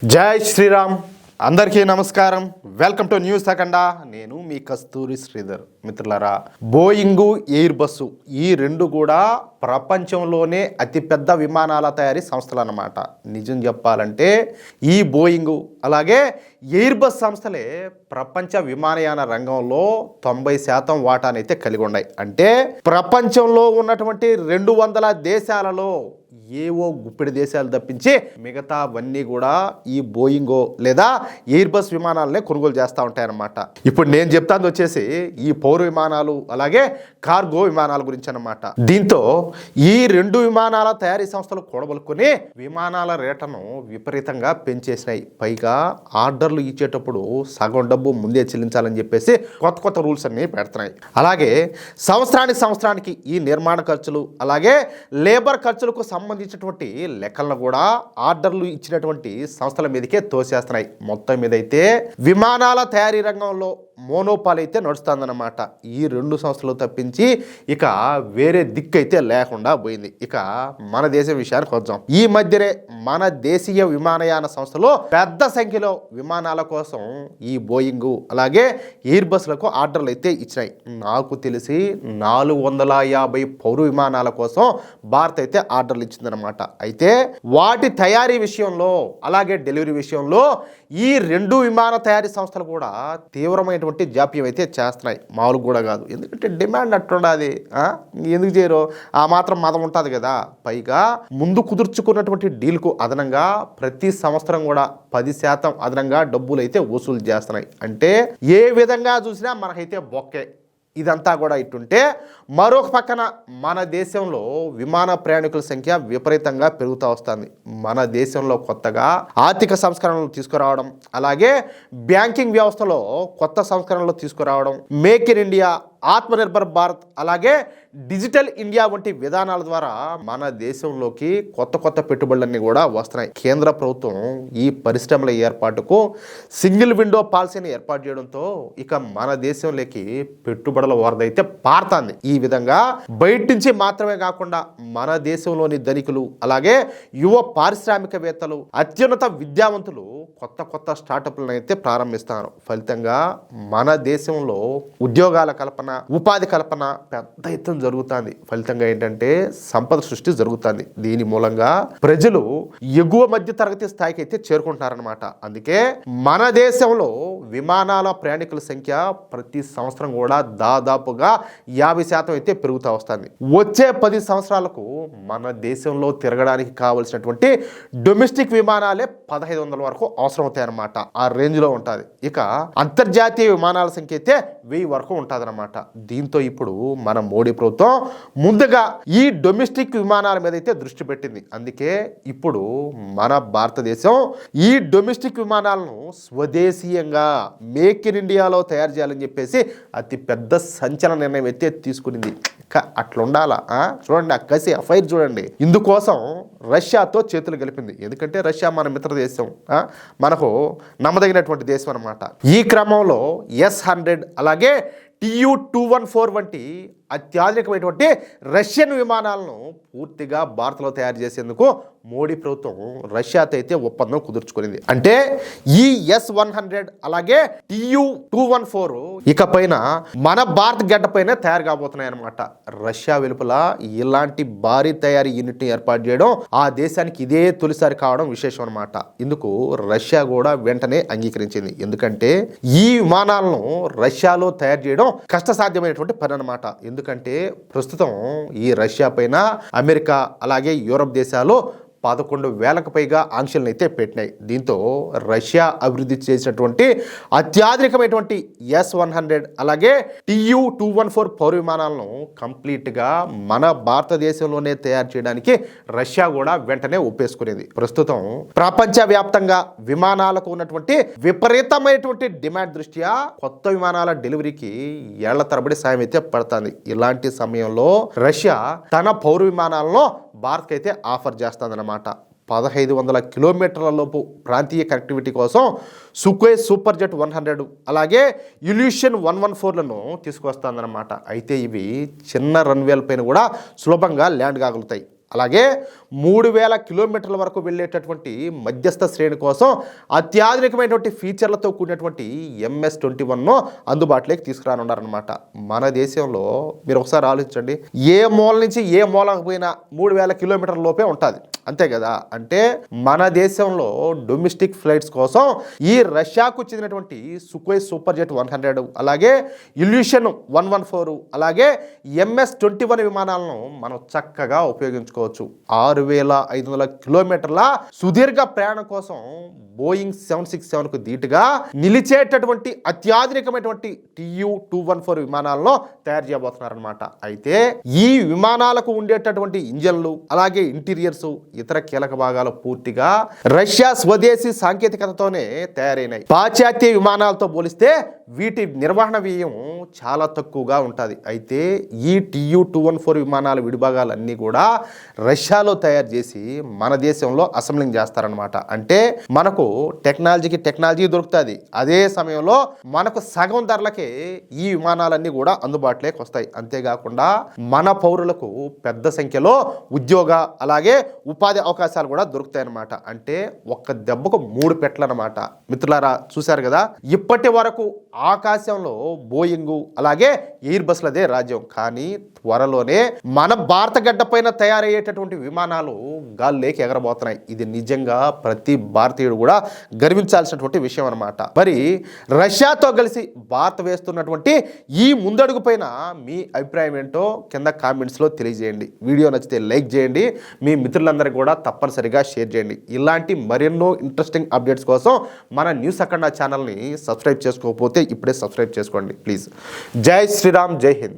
జై శ్రీరామ్. అందరికీ నమస్కారం. వెల్కమ్ టు న్యూస్ అఖండ. నేను మీ కస్తూరి శ్రీధర్. మిత్రులారా, బోయింగు, ఎయిర్ బస్సు ఈ రెండు కూడా ప్రపంచంలోనే అతిపెద్ద విమానాల తయారీ సంస్థలు అన్నమాట. నిజం చెప్పాలంటే ఈ బోయింగు అలాగే ఎయిర్ బస్ సంస్థలే ప్రపంచ విమానయాన రంగంలో 90% వాటానైతే కలిగి ఉన్నాయి. అంటే ప్రపంచంలో ఉన్నటువంటి 200 దేశాలలో ఏవో గుప్పిడి దేశాలు తప్పించి మిగతావన్నీ కూడా ఈ బోయింగో లేదా ఎయిర్ బస్ విమానాలనే కొనుగోలు చేస్తూ ఉంటాయన్నమాట. ఇప్పుడు నేను చెప్తాను వచ్చేసి ఈ పౌర విమానాలు అలాగే కార్గో విమానాల గురించి అన్నమాట. దీంతో ఈ రెండు విమానాల తయారీ సంస్థలు కూడబలుకొని విమానాల రేట్లను విపరీతంగా పెంచేసినాయి. పైగా ఆర్డర్లు ఇచ్చేటప్పుడు సగం డబ్బు ముందే చెల్లించాలని చెప్పేసి కొత్త రూల్స్ అన్ని పెడుతున్నాయి. అలాగే సంవత్సరానికి ఈ నిర్మాణ ఖర్చులు అలాగే లేబర్ ఖర్చులకు సంబంధించినటువంటి లెక్కలను కూడా ఆర్డర్లు ఇచ్చినటువంటి సంస్థల మీదకే తోసేస్తున్నాయి. మొత్తం మీద అయితే విమానాల తయారీ రంగంలో మోనోపాల్ అయితే నడుస్తుందన్నమాట. ఈ రెండు సంస్థలు తప్పించి ఇక వేరే దిక్కు అయితే లేకుండా పోయింది. ఇక మన దేశం విషయానికి వద్దాం. ఈ మధ్యనే మన దేశీయ విమానయాన సంస్థలు పెద్ద సంఖ్యలో విమానాల కోసం ఈ బోయింగ్ అలాగే ఎయిర్ బస్లకు ఆర్డర్లు అయితే ఇచ్చినాయి. నాకు తెలిసి 450 పౌర విమానాల కోసం భారత్ అయితే ఆర్డర్లు ఇచ్చిందనమాట. అయితే వాటి తయారీ విషయంలో అలాగే డెలివరీ విషయంలో ఈ రెండు విమాన తయారీ సంస్థలు కూడా తీవ్రమైనటువంటి జాప్యం అయితే చేస్తున్నాయి. మామూలు కూడా కాదు. ఎందుకంటే డిమాండ్ అట్లుండాది. ఎందుకు చేయరు? ఆ మాత్రం మతం ఉంటుంది కదా. పైగా ముందు కుదుర్చుకున్నటువంటి డీల్కు అదనంగా ప్రతి సంవత్సరం కూడా 10% అదనంగా డబ్బులు అయితే వసూలు చేస్తున్నాయి. అంటే ఏ విధంగా చూసినా మనకైతే బొక్కే. ఇదంతా కూడా ఇట్టుంటే మరొక పక్కన మన దేశంలో విమాన ప్రయాణికుల సంఖ్య విపరీతంగా పెరుగుతూ వస్తుంది. మన దేశంలో కొత్తగా ఆర్థిక సంస్కరణలు తీసుకురావడం అలాగే బ్యాంకింగ్ వ్యవస్థలో కొత్త సంస్కరణలు తీసుకురావడం, make in India, Atmanirbhar Bharat అలాగే డిజిటల్ ఇండియా వంటి విధానాల ద్వారా మన దేశంలోకి కొత్త పెట్టుబడులన్నీ కూడా వస్తున్నాయి. కేంద్ర ప్రభుత్వం ఈ పరిశ్రమల ఏర్పాటుకు సింగిల్ విండో పాలసీని ఏర్పాటు చేయడంతో ఇక మన దేశంలోకి పెట్టుబడుల వరద అయితే పారుతుంది. ఈ విధంగా బయట నుంచి మాత్రమే కాకుండా మన దేశంలోని ధనికులు అలాగే యువ పారిశ్రామికవేత్తలు అత్యున్నత విద్యావంతులు కొత్త స్టార్టప్లను అయితే ప్రారంభిస్తారు. ఫలితంగా మన దేశంలో ఉద్యోగాల కల్పన, ఉపాధి కల్పన పెద్ద ఎత్తున జరుగుతుంది. ఫలితంగా ఏంటంటే సంపద సృష్టి జరుగుతుంది. దీని మూలంగా ప్రజలు ఎగువ మధ్య తరగతి స్థాయికి అయితే చేరుకుంటున్నారనమాట. అందుకే మన దేశంలో విమానాల ప్రయాణికుల సంఖ్య ప్రతి సంవత్సరం కూడా దాదాపుగా 50% అయితే పెరుగుతూ వస్తుంది. వచ్చే 10 సంవత్సరాలకు మన దేశంలో తిరగడానికి కావలసినటువంటి డొమెస్టిక్ విమానాలే 1500 వరకు అవసరం అవుతాయన్నమాట. ఆ రేంజ్ లో ఉంటుంది. ఇక అంతర్జాతీయ విమానాల సంఖ్య అయితే 1000 వరకు ఉంటుంది అనమాట. దీంతో ఇప్పుడు మన మోడీ ప్రభుత్వం ముందుగా ఈ డొమెస్టిక్ విమానాల మీద అయితే దృష్టి పెట్టింది. అందుకే ఇప్పుడు మన భారతదేశం ఈ డొమెస్టిక్ విమానాలను స్వదేశీయంగా మేక్ ఇన్ ఇండియాలో తయారు చేయాలని చెప్పేసి అతి పెద్ద సంచలన నిర్ణయం అయితే తీసుకునింది. అట్లా ఉండాలా? చూడండి, ఆ కసి ఆ ఫైర్ చూడండి. ఇందుకోసం రష్యాతో చేతులు కలిపింది. ఎందుకంటే రష్యా మన మిత్ర దేశం, మనకు నమ్మదగినటువంటి దేశం అనమాట. ఈ క్రమంలో S-100 అలాగే Tu-214 వంటి అత్యాధునికమైనటువంటి రష్యన్ విమానాలను పూర్తిగా భారత్లో తయారు చేసేందుకు మోడీ ప్రభుత్వం రష్యాతో అయితే ఒప్పందం కుదుర్చుకునింది. అంటే ఈ S-100 అలాగే Tu-214 ఇకపైన మన భారత్ గడ్డపైనే తయారు కాబోతున్నాయి అనమాట. రష్యా వెలుపల ఇలాంటి భారీ తయారీ యూనిట్ ని ఏర్పాటు చేయడం ఆ దేశానికి ఇదే తొలిసారి కావడం విశేషం అనమాట. ఇందుకు రష్యా కూడా వెంటనే అంగీకరించింది. ఎందుకంటే ఈ విమానాలను రష్యాలో తయారు చేయడం కష్టసాధ్యమైనటువంటి పని అనమాట. ఎందుకంటే ప్రస్తుతం ఈ రష్యా పైన అమెరికా అలాగే యూరప్ దేశాలు 11,000కు పైగా ఆంక్షలను అయితే పెట్టినాయి. దీంతో రష్యా అభివృద్ధి చేసినటువంటి అత్యాధునికమైనటువంటి S-100 అలాగే Tu-214 పౌర విమానాలను కంప్లీట్గా మన భారతదేశంలోనే తయారు చేయడానికి రష్యా కూడా వెంటనే ఒప్పేసుకునేది. ప్రస్తుతం ప్రపంచవ్యాప్తంగా విమానాలకు ఉన్నటువంటి విపరీతమైనటువంటి డిమాండ్ దృష్ట్యా కొత్త విమానాల డెలివరీకి ఏళ్ల తరబడి సాయం అయితే పడుతుంది. ఇలాంటి సమయంలో రష్యా తన పౌర విమానాలను భారత్కి అయితే ఆఫర్ చేస్తుందన్నమాట. 1500 కిలోమీటర్ల లోపు ప్రాంతీయ కనెక్టివిటీ కోసం సుఖోయ్ సూపర్ జెట్ 100 అలాగే ఇల్యూషన్ 114లను తీసుకొస్తుందన్నమాట. అయితే ఇవి చిన్న రన్వేల పైన కూడా సులభంగా ల్యాండ్ కాగలుగుతాయి. అలాగే 3000 కిలోమీటర్ల వరకు వెళ్ళేటటువంటి మధ్యస్థ శ్రేణి కోసం అత్యాధునికమైనటువంటి ఫీచర్లతో కూడినటువంటి MS-21ను అందుబాటులోకి తీసుకురానున్నారనమాట. మన దేశంలో మీరు ఒకసారి ఆలోచించండి, ఏ మూల నుంచి ఏ మూలకు పోయినా 3000 కిలోమీటర్ల లోపే ఉంటుంది, అంతే కదా. అంటే మన దేశంలో డొమెస్టిక్ ఫ్లైట్స్ కోసం ఈ రష్యాకు చెందినటువంటి సుఖోయ్ సూపర్ జెట్ 100, అలాగే ఇల్యూషన్ 114, అలాగే MS-21 విమానాలను మనం చక్కగా ఉపయోగించుకోవచ్చు. 6500 కిలోమీటర్ల సుదీర్ఘ ప్రయాణం కోసం బోయింగ్ 767కు ధీటుగా నిలిచేటటువంటి అత్యాధునికమైనటువంటి TU-214 విమానాలను తయారు చేయబోతున్నారనమాట. అయితే ఈ విమానాలకు ఉండేటటువంటి ఇంజన్లు, అలాగే ఇంటీరియర్స్, ఇతర కీలక భాగాలు పూర్తిగా రష్యా స్వదేశీ సాంకేతికతతోనే తయారైనాయి. పాశ్చాత్య విమానాలతో పోలిస్తే వీటి నిర్వహణ వ్యయం చాలా తక్కువగా ఉంటుంది. అయితే ఈ TU-214 విమానాల విడిభాగాలన్నీ కూడా రష్యాలో తయారు చేసి మన దేశంలో అసెంబ్లింగ్ చేస్తారనమాట. అంటే మనకు టెక్నాలజీ దొరుకుతుంది, అదే సమయంలో మనకు సగం ధరలకే ఈ విమానాలన్నీ కూడా అందుబాటులోకి వస్తాయి. అంతేకాకుండా మన పౌరులకు పెద్ద సంఖ్యలో ఉద్యోగ, అలాగే ఉపాధి అవకాశాలు కూడా దొరుకుతాయి అన్నమాట. అంటే ఒక్క దెబ్బకు 3 పెట్లు అన్నమాట. మిత్రులారా, చూశారు కదా, ఇప్పటి వరకు ఆకాశంలో బోయింగ్, అలాగే ఎయిర్ బస్లదే రాజ్యం. కానీ త్వరలోనే మన భారత గడ్డ పైన తయారయ్యేటటువంటి విమానాలు గాల్లోకి ఎగరబోతున్నాయి. ఇది నిజంగా ప్రతి భారతీయుడు కూడా గర్వించాల్సినటువంటి విషయం అన్నమాట. మరి రష్యాతో కలిసి భారత్ వేస్తున్నటువంటి ఈ ముందడుగు పైన మీ అభిప్రాయం ఏంటో కింద కామెంట్స్లో తెలియజేయండి. వీడియో నచ్చితే లైక్ చేయండి, మీ మిత్రులందరికీ కూడా తప్పనిసరిగా షేర్ చేయండి. ఇలాంటి మరెన్నో ఇంట్రెస్టింగ్ అప్డేట్స్ కోసం మన న్యూస్ అఖండ ఛానల్ని సబ్స్క్రైబ్ చేసుకోకపోతే ఇప్పుడే సబ్స్క్రైబ్ చేసుకోండి ప్లీజ్. జై శ్రీరామ్, జై హింద్.